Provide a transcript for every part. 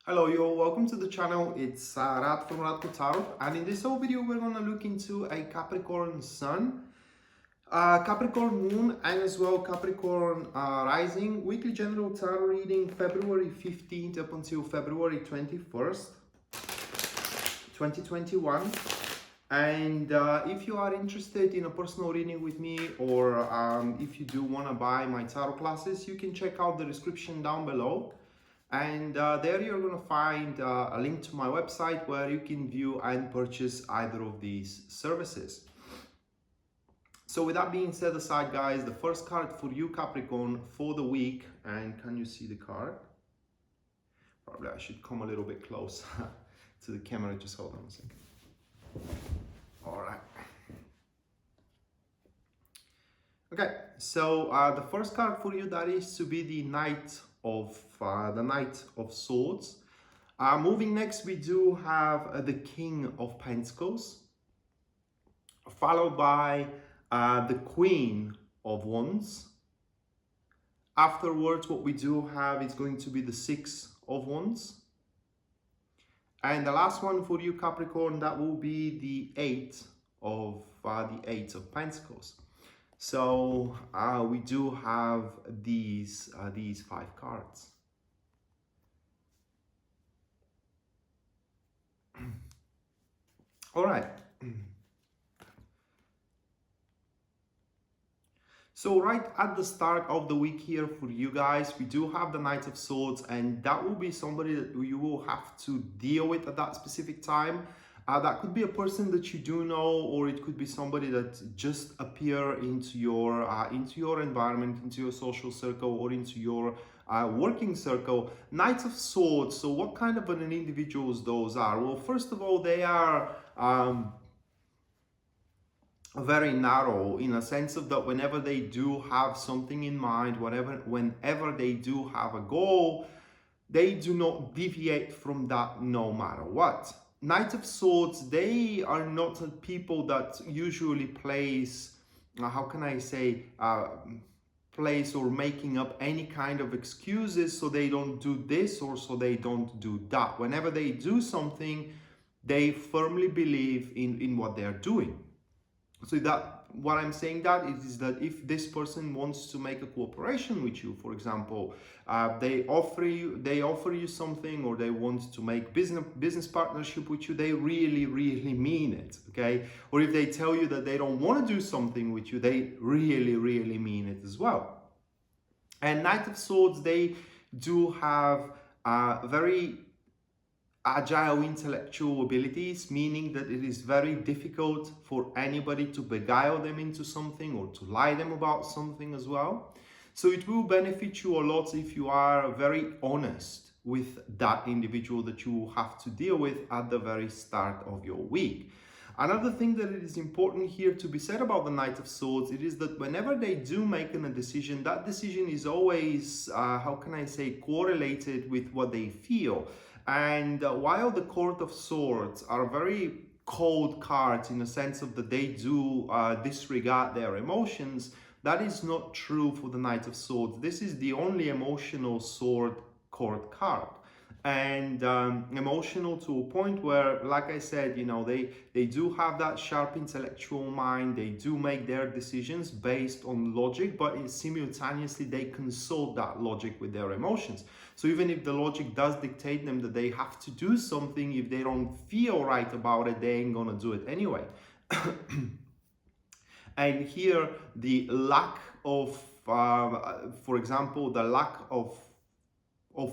Hello, you're welcome to the channel. It's Rad from Radko Tarot, and in this whole video we're going to look into a Capricorn Sun, Capricorn Moon, and as well Capricorn Rising weekly general tarot reading February 15th up until February 21st, 2021. And if you are interested in a personal reading with me, or if you do want to buy my tarot classes, you can check out the description down below. And there you're going to find a link to my website where you can view and purchase either of these services. So with that being said aside, guys, the first card for you, Capricorn, for the week, and can you see the card? Probably I should come a little bit close to the camera. Just hold on a second. All right. Okay, so the first card for you, that is to be the Knight of Swords. Moving next, we do have the King of Pentacles, followed by the Queen of Wands. Afterwards, what we do have is going to be the Six of Wands. And the last one for you, Capricorn, that will be the Eight of Pentacles. So we do have these five cards. All right. So right at the start of the week here for you guys, we do have the Knight of Swords, and that will be somebody that you will have to deal with at that specific time. That could be a person that you do know, or it could be somebody that just appear into your environment, into your social circle, or into your working circle. Knights of Swords. So what kind of an individuals those are? Well, first of all, they are very narrow, in a sense of that whenever they do have something in mind, whenever they do have a goal, they do not deviate from that no matter what. Knight of Swords, they are not people that usually place, place or making up any kind of excuses so they don't do this or so they don't do that. Whenever they do something, they firmly believe in what they're doing. So that what I'm saying that is that if this person wants to make a cooperation with you, for example, they offer you something, or they want to make business partnership with you, they really mean it, okay? Or if they tell you that they don't want to do something with you, they really mean it as well. And Knight of Swords, they do have very agile intellectual abilities, meaning that it is very difficult for anybody to beguile them into something or to lie them about something as well. So it will benefit you a lot if you are very honest with that individual that you have to deal with at the very start of your week. Another thing that it is important here to be said about the Knight of Swords, it is that whenever they do make a decision, that decision is always, correlated with what they feel. And while the Court of Swords are very cold cards in the sense of that they do disregard their emotions, that is not true for the Knight of Swords. This is the only emotional sword court card. And emotional to a point where, like I said, you know, they do have that sharp intellectual mind. They do make their decisions based on logic, but simultaneously they consult that logic with their emotions. So even if the logic does dictate them that they have to do something, if they don't feel right about it, they ain't gonna do it anyway. And here the lack of, for example, the lack of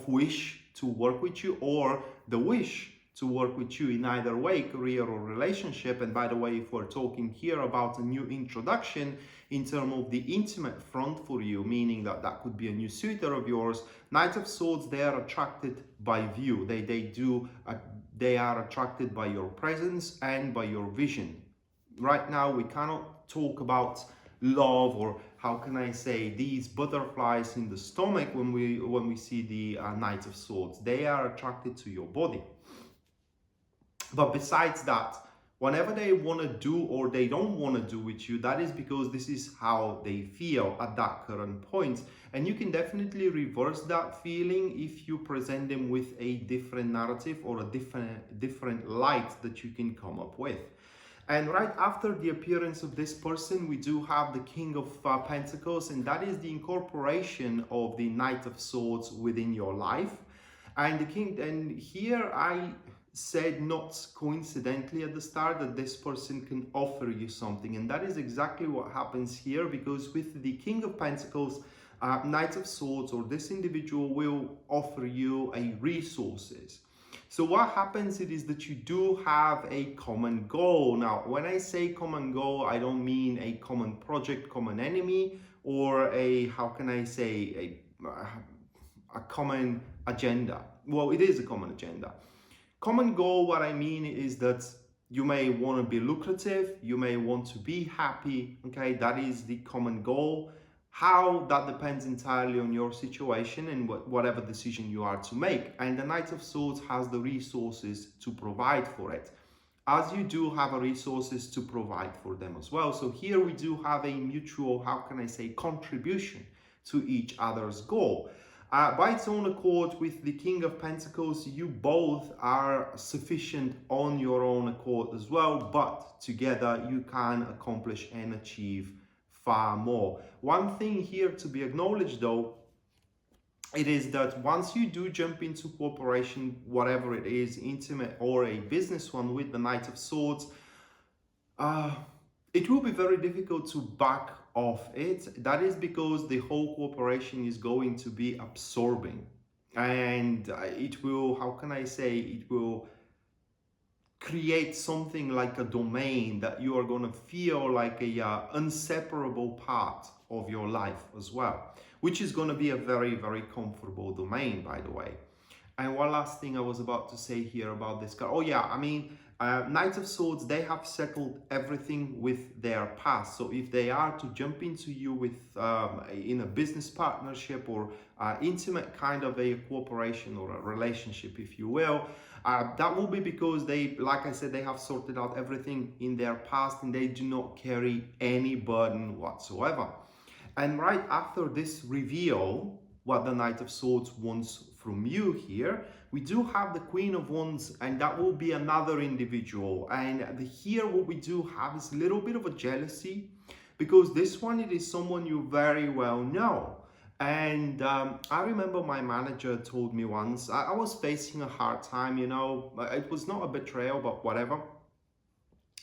wish to work with you, or the wish to work with you in either way, career or relationship. And by the way, if we're talking here about a new introduction in terms of the intimate front for you, meaning that could be a new suitor of yours, Knight of Swords, they are attracted by view. They are attracted by your presence and by your vision. Right now, we cannot talk about love, or how can I say, these butterflies in the stomach when we see the Knight of Swords. They are attracted to your body. But besides that, Whenever they want to do or they don't want to do with you, that is because this is how they feel at that current point. And you can definitely reverse that feeling if you present them with a different narrative or a different light that you can come up with. And right after the appearance of this person, we do have the King of Pentacles, and that is the incorporation of the Knight of Swords within your life. And the King, and here I said not coincidentally at the start that this person can offer you something, and that is exactly what happens here, because with the King of Pentacles, Knight of Swords, or this individual will offer you a resources. So what happens is that you do have a common goal. Now, when I say common goal, I don't mean a common project, common enemy, or a, how can I say, a common agenda. Well, it is a common agenda. Common goal, what I mean is that you may want to be lucrative, you may want to be happy, okay? That is the common goal. How, that depends entirely on your situation and whatever decision you are to make. And the Knight of Swords has the resources to provide for it, as you do have a resources to provide for them as well. So here we do have a mutual, how can I say, contribution to each other's goal. By its own accord, with the King of Pentacles, you both are sufficient on your own accord as well, but together you can accomplish and achieve far more. One thing here to be acknowledged though, it is that once you do jump into cooperation, whatever it is, intimate or a business one, with the Knight of Swords, it will be very difficult to back off it. That is because the whole cooperation is going to be absorbing, and it will, how can I say, it will create something like a domain that you are going to feel like a inseparable part of your life as well, which is going to be a very, very comfortable domain, by the way. And one last thing I was about to say here about this card. Oh yeah, I mean, Knight of Swords, they have settled everything with their past. So if they are to jump into you with in a business partnership or intimate kind of a cooperation or a relationship, if you will, that will be because they, like I said, they have sorted out everything in their past and they do not carry any burden whatsoever. And right after this reveal, what the Knight of Swords wants from you here, we do have the Queen of Wands, and that will be another individual. And here what we do have is a little bit of a jealousy, because this one, it is someone you very well know. And I remember my manager told me once, I was facing a hard time, you know, it was not a betrayal, but whatever.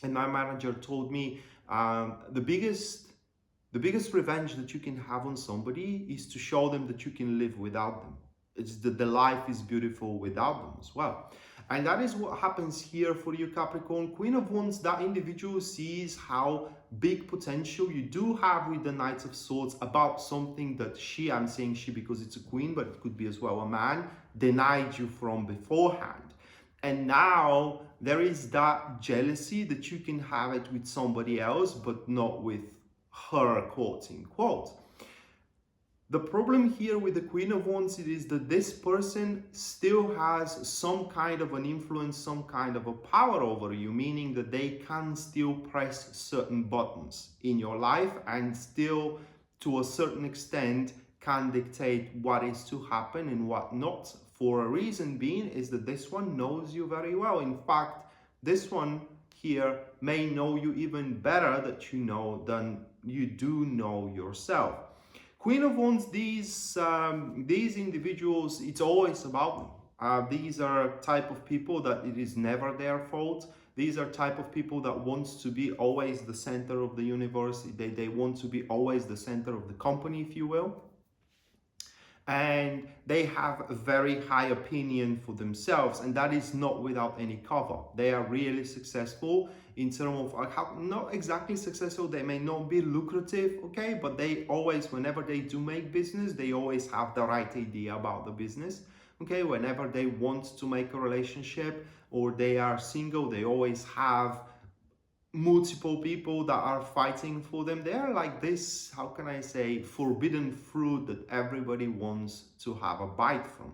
And my manager told me the biggest revenge that you can have on somebody is to show them that you can live without them. It's that the life is beautiful without them as well. And that is what happens here for you, Capricorn. Queen of Wands, that individual sees how big potential you do have with the Knight of Swords about something that she, I'm saying she because it's a queen, but it could be as well a man, denied you from beforehand. And now there is that jealousy that you can have it with somebody else, but not with her, quote unquote. The problem here with the Queen of Wands is that this person still has some kind of an influence, some kind of a power over you, meaning that they can still press certain buttons in your life and still, to a certain extent, can dictate what is to happen and what not. For a reason being is that this one knows you very well. In fact, this one here may know you even better that you know than you do know yourself. Queen of Wands, these individuals, it's always about them. These are type of people that it is never their fault. These are type of people that wants to be always the center of the universe. They want to be always the center of the company, if you will. And they have a very high opinion for themselves, and that is not without any cover. They are really successful in terms of not exactly successful, they may not be lucrative, okay, but they always, whenever they do make business, they always have the right idea about the business, okay. Whenever they want to make a relationship or they are single, they always have multiple people that are fighting for them. They are like this, how can I say, forbidden fruit that everybody wants to have a bite from.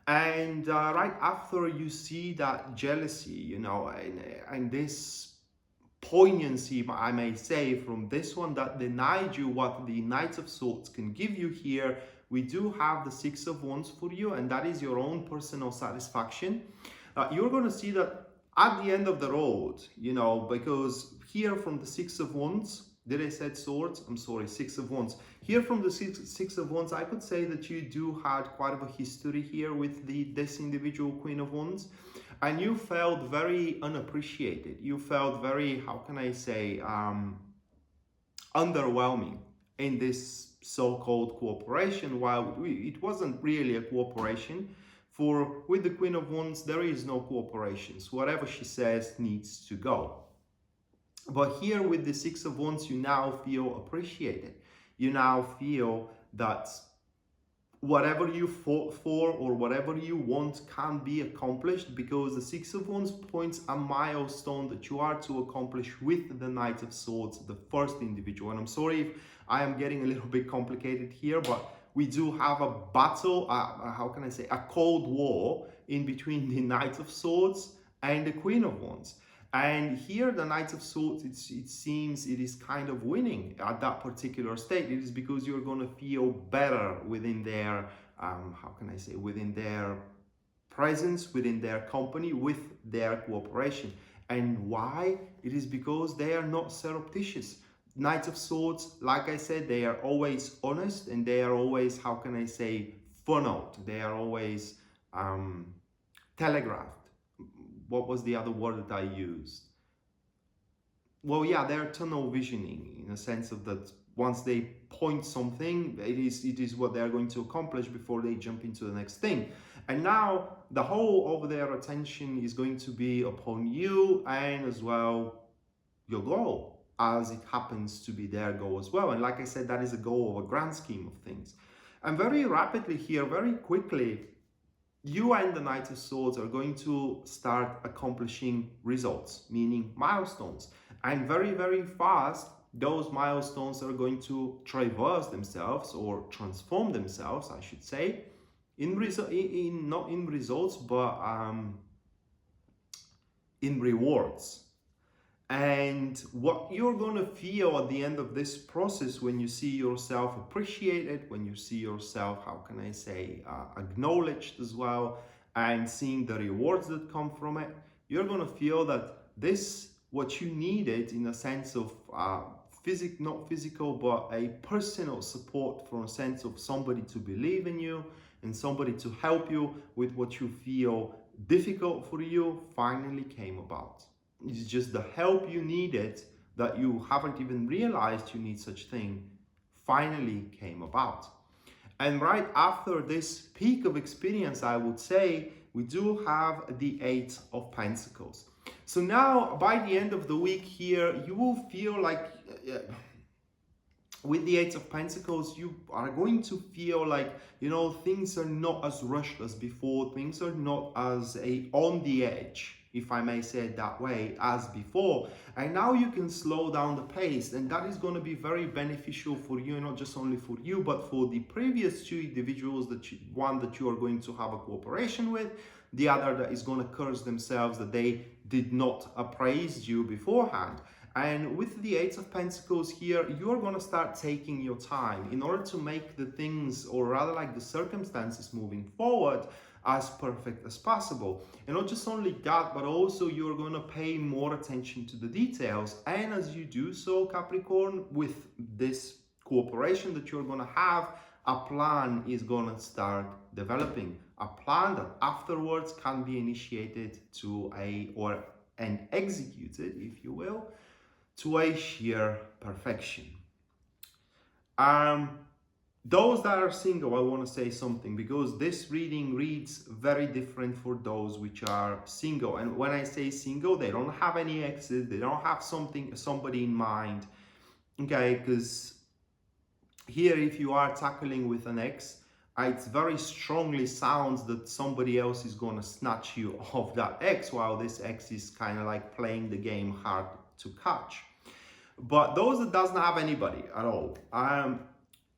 And right after you see that jealousy, and this poignancy, I may say, from this one that denied you what the Knight of Swords can give you here, we do have the Six of Wands for you, and that is your own personal satisfaction. You're going to see that at the end of the road, because here from the Six of Wands, did I said swords? I'm sorry, Six of Wands. Here from the six of Wands, I could say that you do had quite of a history here with this individual Queen of Wands. And you felt very unappreciated. You felt very, how can I say, underwhelming in this so-called cooperation, while it wasn't really a cooperation. For with the Queen of Wands, there is no cooperation. So whatever she says needs to go. But here with the Six of Wands, you now feel appreciated. You now feel that whatever you fought for or whatever you want can be accomplished, because the Six of Wands points a milestone that you are to accomplish with the Knight of Swords, the first individual. And I'm sorry if I am getting a little bit complicated here, but we do have a battle, how can I say, a cold war in between the Knight of Swords and the Queen of Wands. And here the Knight of Swords, it seems it is kind of winning at that particular state. It is because you're going to feel better within their, how can I say, within their presence, within their company, with their cooperation. And why? It is because they are not surreptitious. Knight of Swords, like I said, they are always honest, and they are always, how can I say, funneled. They are always telegraphed. What was the other word that I used? Well, yeah, they're tunnel visioning, in a sense of that once they point something, it is what they're going to accomplish before they jump into the next thing. And now the whole of their attention is going to be upon you, and as well your goal, as it happens to be their goal as well. And like I said, that is a goal of a grand scheme of things. And very rapidly here, very quickly, you and the Knight of Swords are going to start accomplishing results, meaning milestones. And very, very fast, those milestones are going to traverse themselves, or transform themselves, I should say, not in results, but in rewards. And what you're going to feel at the end of this process, when you see yourself appreciated, when you see yourself, how can I say, acknowledged as well, and seeing the rewards that come from it, you're going to feel that this, what you needed in a sense of not physical, but a personal support, from a sense of somebody to believe in you and somebody to help you with what you feel difficult for you, finally came about. It's just the help you needed, that you haven't even realized you need such thing, finally came about. And right after this peak of experience, I would say, we do have the Eight of Pentacles. So now by the end of the week here, you will feel like with the Eight of Pentacles, you are going to feel like, things are not as rushed as before. Things are not as on the edge, if I may say it that way, as before. And now you can slow down the pace, and that is going to be very beneficial for you, not just only for you, but for the previous two individuals, one that you are going to have a cooperation with, the other that is going to curse themselves that they did not appraise you beforehand. And with the Eight of Pentacles here, you're going to start taking your time in order to make the things, or rather like the circumstances moving forward, as perfect as possible. And not just only that, but also you're going to pay more attention to the details. And as you do so, Capricorn, with this cooperation that you're going to have, a plan is going to start developing. A plan that afterwards can be initiated and executed, if you will, to a sheer perfection. Those that are single, I want to say something, because this reading reads very different for those which are single. And when I say single, they don't have any exes, they don't have somebody in mind, okay? Because here, if you are tackling with an ex, it very strongly sounds that somebody else is going to snatch you off that ex, while this ex is kind of like playing the game hard to catch. But those that doesn't have anybody at all,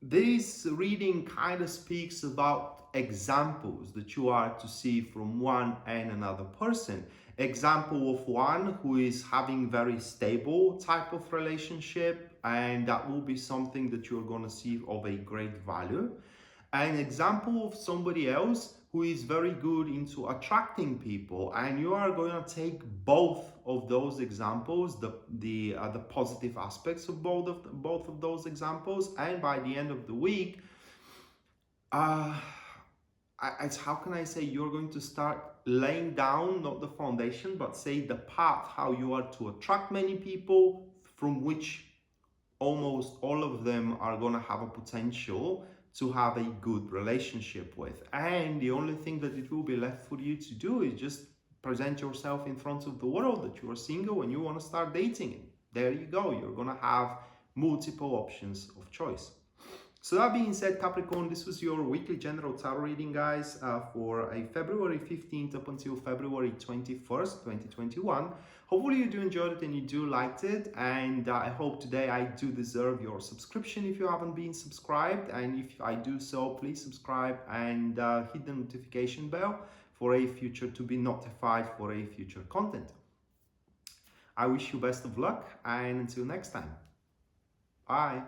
this reading kind of speaks about examples that you are to see from one and another person. Example of one who is having very stable type of relationship, and that will be something that you're going to see of a great value. An example of somebody else who is very good into attracting people, and you are going to take both of those examples, the positive aspects of both of those examples, and by the end of the week, it's, how can I say, you're going to start laying down not the foundation but say the path how you are to attract many people, from which almost all of them are going to have a potential to have a good relationship with. And the only thing that it will be left for you to do is just present yourself in front of the world that you are single and you want to start dating. There you go, you're going to have multiple options of choice. So that being said, Capricorn, this was your weekly general tarot reading, guys, for a February 15th up until February 21st, 2021. Hopefully you do enjoy it and you do liked it, and I hope today I do deserve your subscription if you haven't been subscribed, and if I do so, please subscribe and hit the notification bell for a future, to be notified for a future content. I wish you best of luck, and until next time, bye.